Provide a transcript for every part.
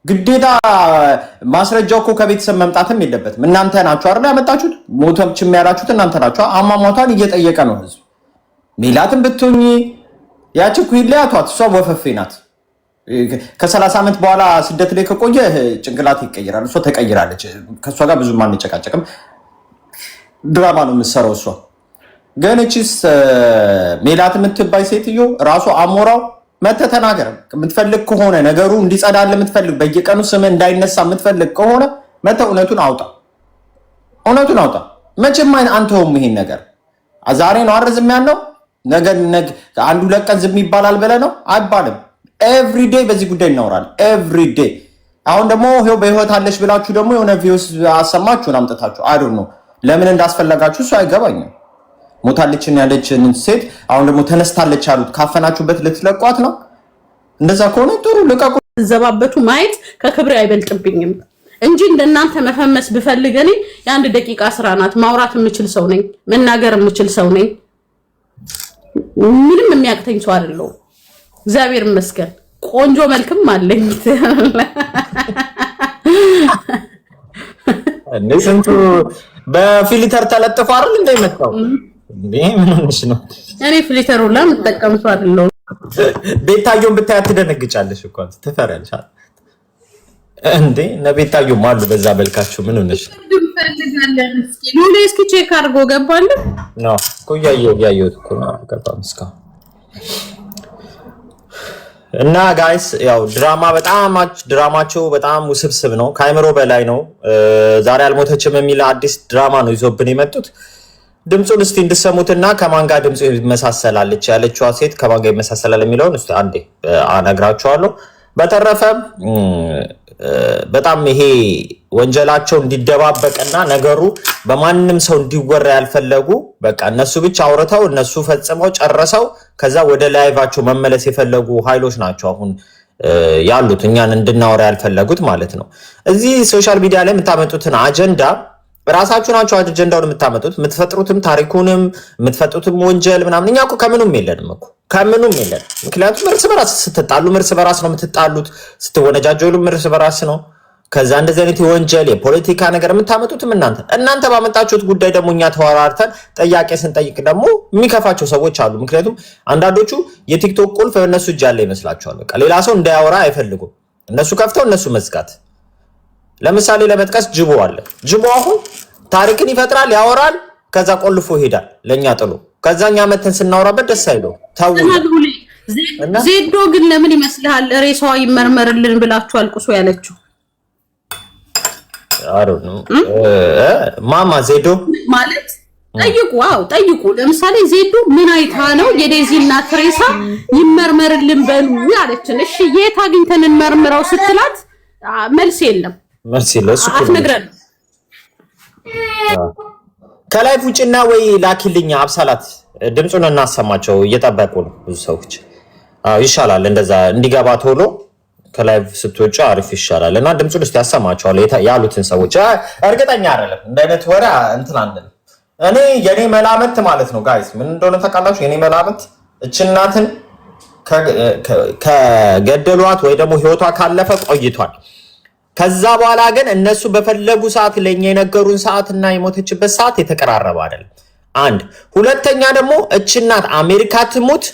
ግዴታ ማስረጃው እኮ ከቤተሰብ መምጣትም የለበትም። እናንተ ናችሁ አይደል ያመጣችሁት? ሞተችም ያላችሁት እናንተ ናችሁ። አሟሟቷን እየጠየቀ ነው ህዝብ። ሜላትን ብትሆኚ ያቺ እኮ ይለያቷት፣ እሷ ወፈፌ ናት። ከ30 ዓመት በኋላ ስደት ላይ ከቆየ ጭንቅላት ይቀየራል። እሷ ተቀይራለች። ከእሷ ጋር ብዙም አንጨቃጨቅም። ድራማ ነው የምትሰራው እሷ። ግን እቺስ ሜላት የምትባይ ሴትዮ ራሱ አሞራው መተህ ተናገር። የምትፈልግ ከሆነ ነገሩ እንዲጸዳል የምትፈልግ በየቀኑ ስም እንዳይነሳ የምትፈልግ ከሆነ መተህ እውነቱን አውጣ። መቼም አንተውም ይሄን ነገር ዛሬ ነው አርዝም ያለው ነገ አንዱ ለቀን ዝም ይባላል ብለህ ነው አይባልም። ኤቭሪዴይ በዚህ ጉዳይ እናወራለን። ኤቭሪዴይ አሁን ደግሞ ይሄው በህይወት አለሽ ብላችሁ ደግሞ የሆነ ቪውስ አሰማችሁን አምጥታችሁ አይ ዶንት ኖ ለምን እንዳስፈለጋችሁ እሱ አይገባኝም። ሞታለችን ያለችን ሴት አሁን ደግሞ ተነስታለች አሉት። ካፈናችሁበት ልትለቋት ነው? እንደዛ ከሆነ ጥሩ ልቀቁ። ዘባበቱ ማየት ከክብሬ አይበልጥብኝም እንጂ እንደናንተ መፈመስ ብፈልግ እኔ የአንድ ደቂቃ ስራ ናት። ማውራት የምችል ሰው ነኝ፣ መናገር የምችል ሰው ነኝ። ምንም የሚያቅተኝ ሰው አይደለሁም። እግዚአብሔር ይመስገን ቆንጆ መልክም አለኝ። እንዴት በፊልተር ተለጥፎ አይደል እንደመጣው እንዴ? ምን ሆነሽ ነው? እኔ ፊልተሩ ለምጠቀም ሰው አይደለሁም። ቤታዮን ብታያት ትደነግጫለሽ እኮ ትፈሪያለሽ እንዴ? ቤታዮም አሉ በዛ መልካቸው። ምን ሆነሽ ነው? እስኪ ቼክ አድርጎ ገባል ነው እኮ ያየሁት እኮ ነው። ገባም እስካሁን እና ጋይስ ያው ድራማቸው በጣም ውስብስብ ነው፣ ከአይምሮ በላይ ነው። ዛሬ አልሞተችም የሚል አዲስ ድራማ ነው ይዞብን የመጡት። ድምጹን እስቲ እንድሰሙትና ከማን ጋር ድምጹ ይመሳሰላልች ያለችዋ ሴት ከማን ጋር ይመሳሰላል የሚለውን እስቲ አንዴ አነግራችኋለሁ። በተረፈ በጣም ይሄ ወንጀላቸው እንዲደባበቅና ነገሩ በማንም ሰው እንዲወራ ያልፈለጉ በቃ እነሱ ብቻ አውርተው እነሱ ፈጽመው ጨርሰው ከዛ ወደ ላይቫቸው መመለስ የፈለጉ ኃይሎች ናቸው አሁን ያሉት እኛን እንድናወራ ያልፈለጉት ማለት ነው። እዚህ ሶሻል ሚዲያ ላይ የምታመጡትን አጀንዳ ራሳችሁ ናችሁ አጀንዳውን የምታመጡት፣ የምትፈጥሩትም ታሪኩንም የምትፈጥሩትም ወንጀል ምናምን። እኛ እኮ ከምኑም የለንም። ምክንያቱም እርስ በራስ ስትጣሉ እርስ በራስ ነው የምትጣሉት፣ ስትወነጃጀሉ እርስ በራስ ነው። ከዛ እንደዚህ አይነት የወንጀል የፖለቲካ ነገር የምታመጡትም እናንተ ባመጣችሁት ጉዳይ ደግሞ እኛ ተወራርተን ጥያቄ ስንጠይቅ ደግሞ የሚከፋቸው ሰዎች አሉ። ምክንያቱም አንዳንዶቹ የቲክቶክ ቁልፍ እነሱ እጅ ያለ ይመስላቸዋል። በቃ ሌላ ሰው እንዳያወራ አይፈልጉም። እነሱ ከፍተው እነሱ መዝጋት። ለምሳሌ ለመጥቀስ ጅቦ አለ። ጅቦ አሁን ታሪክን ይፈጥራል፣ ያወራል፣ ከዛ ቆልፎ ይሄዳል ለኛ ጥሎ። ከዛኛ መተን ስናወራበት ደስ አይለው ታው ዜዶ ግን ለምን ይመስልሃል ሬሳዋ ይመርመርልን ብላችሁ አልቁሶ ያለችው? ማማ ዜዶ ማለት ጠይቁ። ለምሳሌ ዜዶ ምን አይታ ነው የዴዚና ትሬሳ ይመርመርልን በሉ ያለችን? እሺ የት አግኝተን እንመርምረው ስትላት መልስ የለም። እሱ አትነግረን። ከላይ ፉጭና ወይ ላኪልኛ አብሳላት ድምጹን እናሰማቸው። እየጠበቁ ነው ብዙ ሰዎች። ይሻላል እንደዛ እንዲገባ ቶሎ ከላይ ስትወጪ አሪፍ ይሻላል። እና ድምጹን እስቲ ያሰማቸዋል ያሉትን ሰዎች። እርግጠኛ አይደለም እንደ አይነት ወሬ አንደለም። እኔ የኔ መላመት ማለት ነው ጋይስ ምን እንደሆነ ታውቃላችሁ? የኔ መላመት እችናትን ከገደሏት ወይ ደግሞ ህይወቷ ካለፈ ቆይቷል። ከዛ በኋላ ግን እነሱ በፈለጉ ሰዓት ለኛ የነገሩን ሰዓትና የሞተችበት ሰዓት የተቀራረበ አይደለም። አንድ ሁለተኛ ደግሞ እችናት አሜሪካ ትሙት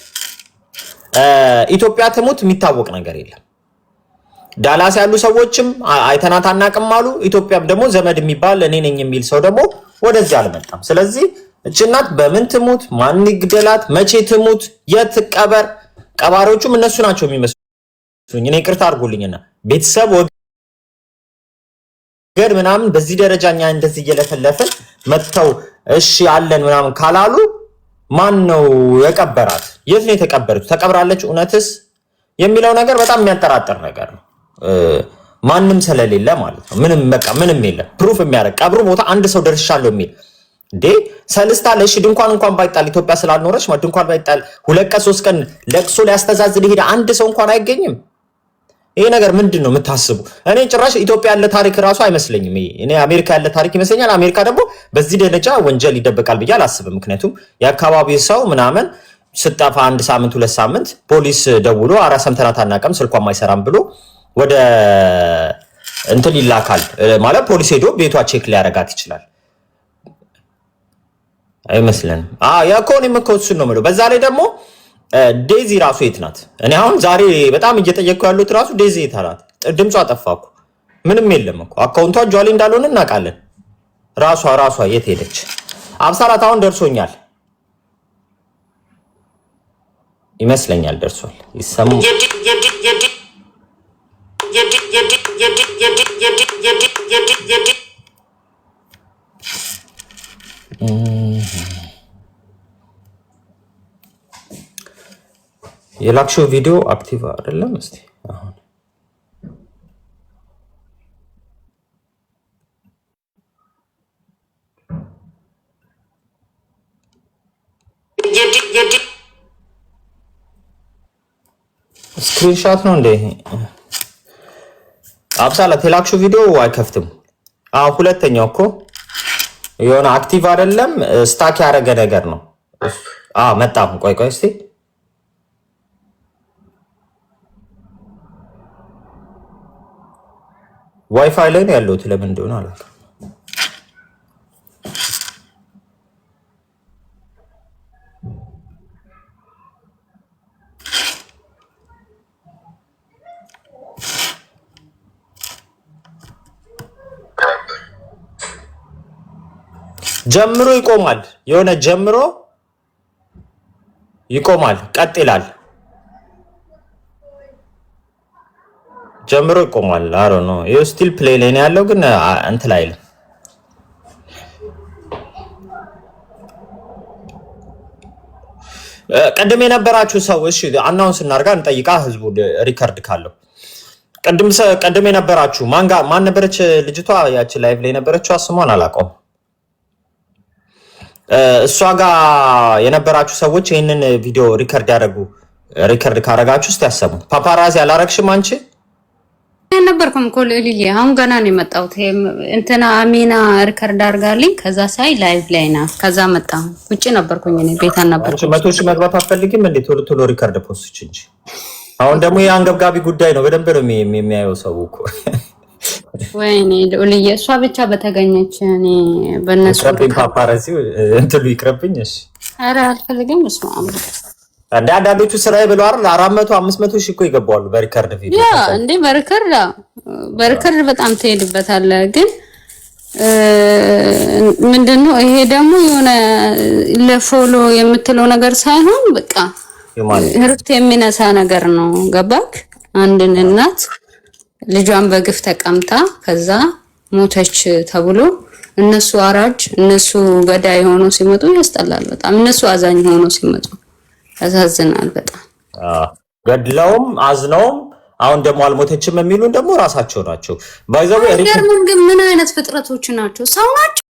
ኢትዮጵያ ትሙት የሚታወቅ ነገር የለም። ዳላስ ያሉ ሰዎችም አይተናት አናቅም አሉ። ኢትዮጵያም ደግሞ ዘመድ የሚባል እኔ ነኝ የሚል ሰው ደግሞ ወደዚህ አልመጣም። ስለዚህ እችናት በምን ትሙት፣ ማን ይግደላት፣ መቼ ትሙት፣ የት ቀበር፣ ቀባሪዎቹም እነሱ ናቸው የሚመስሉኝ። እኔ ይቅርታ አድርጉልኝና ቤተሰብ ገድ ምናምን በዚህ ደረጃኛ እንደዚህ እየለፈለፈን መተው እሺ አለን ምናምን ካላሉ ማን ነው የቀበራት? የት ነው የተቀበረችው? ተቀብራለች እውነትስ የሚለው ነገር በጣም የሚያጠራጥር ነገር ነው። ማንም ስለሌለ ማለት ነው። ምንም የለም ፕሩፍ የሚያደርግ ቀብሩ ቦታ አንድ ሰው ደርሻለሁ የሚል እንዴ ሰልስታ ለሺ ድንኳን እንኳን ባይጣል ኢትዮጵያ ስላልኖረች ድንኳን ባይጣል 2 ቀን 3 ቀን ለቅሶ ሊያስተዛዝል ይሄድ አንድ ሰው እንኳን አይገኝም። ይሄ ነገር ምንድነው የምታስቡ? እኔ ጭራሽ ኢትዮጵያ ያለ ታሪክ ራሱ አይመስለኝም። እኔ አሜሪካ ያለ ታሪክ ይመስለኛል። አሜሪካ ደግሞ በዚህ ደረጃ ወንጀል ይደበቃል ብዬ አላስብም። ምክንያቱም የአካባቢው ሰው ምናምን ስጠፋ 1 ሳምንት 2 ሳምንት ፖሊስ ደውሎ አራ ሰምተናት አናውቅም ስልኳም አይሰራም ብሎ ወደ እንትን ይላካል ማለት ፖሊስ ሄዶ ቤቷ ቼክ ሊያረጋት ይችላል አይመስልንም? ያኮኔ መኮሱን ነው ማለት። በዛ ላይ ደግሞ ዴዚ ራሱ የት ናት? እኔ አሁን ዛሬ በጣም እየጠየቅኩ ያሉት ራሱ ዴዚ የት አላት? ድምጿ ጠፋኩ። ምንም የለም እኮ አካውንቷ ጇሊ እንዳልሆነ እናውቃለን። ራሷ የት ሄደች? አብሳላት አሁን ደርሶኛል ይመስለኛል ደርሷል። ይሰሙ የላክሽው ቪዲዮ አክቲቭ አይደለም። እስቲ አሁን ስክሪንሾት ነው እንዴ? አብሳላት የላክሽው ቪዲዮ አይከፍትም። ሁለተኛው እኮ የሆነ አክቲቭ አይደለም ስታክ ያደረገ ነገር ነው። መጣም ቆይ እስቲ ዋይፋይ ላይ ነው ያለው። ለምን እንደሆነ አላውቅም። ጀምሮ ይቆማል። የሆነ ጀምሮ ይቆማል፣ ቀጥ ይላል። ጀምሮ ይቆማል። አሮ ነው ይሄ ስቲል ፕሌይ ላይ ነው ያለው፣ ግን እንትን ላይ አይልም። ቀደም የነበራችሁ ሰዎች አናውንስ እናርጋ እንጠይቃ ህዝቡ ሪከርድ ካለው ቀደም የነበራችሁ ማን ነበረች ልጅቷ? ያቺ ላይቭ ላይ ነበረችው ስሟን አላውቀውም። እሷ ጋር የነበራችሁ ሰዎች ይሄንን ቪዲዮ ሪከርድ ካረጋችሁ እስቲ ያሰሙ። ፓፓራዚ አላረግሽም አንቺ? ነበርኩም እኮ ልልዬ፣ አሁን ገና ነው የመጣሁት። እንትና አሚና ሪከርድ አድርጋልኝ፣ ከዛ ሳይ ላይቭ ላይ ናት። ከዛ መጣሁ። ውጪ ነበርኩኝ እኔ ቤት አልነበርኩም። አንቺ 100 ሺህ መግባት አትፈልጊም እንዴ? ቶሎ ሪከርድ ፖስት እንጂ። አሁን ደግሞ የአንገብጋቢ ጉዳይ ነው። በደንብ ነው የሚያየው ሰው እኮ። ወይኔ ልልዬ፣ እሷ ብቻ በተገኘች እኔ በእነሱ ፓፓራዚ እንትሉ ይቅርብኝ። እሺ፣ ኧረ አልፈልግም። እሱ አምሮ እንደ አንዳንዶቹ ስራዬ ብለው አይደል 400 500 ሺህ እኮ ይገባሉ በሪከርድ ቪዲዮ። ያ እንዴ በሪከርድ በጣም ትሄድበታለህ። ግን ምንድነው ይሄ ደግሞ የሆነ ለፎሎ የምትለው ነገር ሳይሆን በቃ ህርት የሚነሳ ነገር ነው። ገባክ? አንድን እናት ልጇን በግፍ ተቀምጣ ከዛ ሞተች ተብሎ እነሱ አራጅ እነሱ ገዳይ ሆኖ ሲመጡ ያስጠላል በጣም። እነሱ አዛኝ ሆኖ ሲመጡ ያሳዝናል በጣም። ገድለውም አዝነውም አሁን ደግሞ አልሞተችም የሚሉን ደግሞ ራሳቸው ናቸው። ባይዘው ግን ምን አይነት ፍጥረቶች ናቸው? ሰው ናቸው